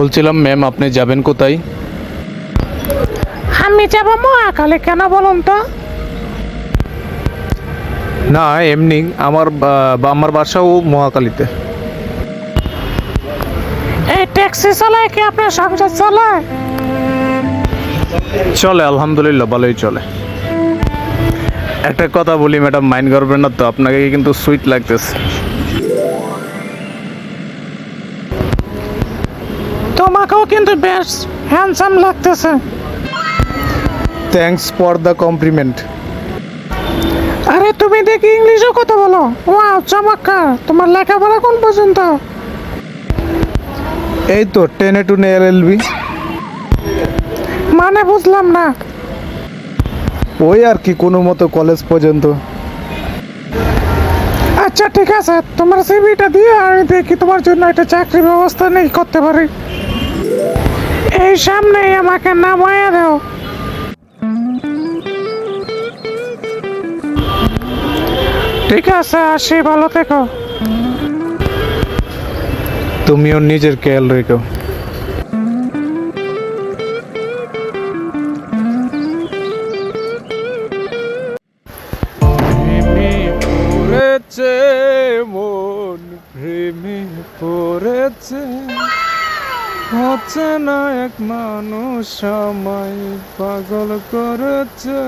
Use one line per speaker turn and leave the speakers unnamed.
বলছিলাম ম্যাম, আপনি যাবেন কোথায়?
আমি যাব মহাকালী, কেন বলুন তো?
না, এমনি আমার বাসাও মহাখালীতে।
এই ট্যাক্সি চালায় কি আপনার সংসার চালায়?
চলে, আলহামদুলিল্লাহ ভালোই চলে। একটা কথা বলি ম্যাডাম, মাইন্ড করবেন না তো? আপনাকে কিন্তু সুইট লাগতেছে।
তোমাকেও কিন্তু বেশ হ্যান্ডসাম লাগতেছে।
Thanks for the compliment.
আরে তুমি দেখি ইংলিশও কথা বলো। ওয়াও, চমৎকার! তোমার লেখাপড়া কোন পর্যন্ত?
এই তো টেনে টুনে এলএলবি।
মানে বুঝলাম না।
ওই আর কি, কোনো মতো কলেজ পর্যন্ত।
আচ্ছা ঠিক আছে, তোমার সিভিটা দিয়ে আমি দেখি তোমার জন্য একটা চাকরির ব্যবস্থা নেই করতে পারি। এই সামনেই আমাকে নামাইয়া দাও। ঠিক আছে, আসি, ভালো থেকো।
তুমিও নিজের খেয়াল রেখো। প্রেমে পড়েছে মন, প্রেমে পড়েছে, হচ্ছে না এক মানুষ আমায় পাগল করেছে।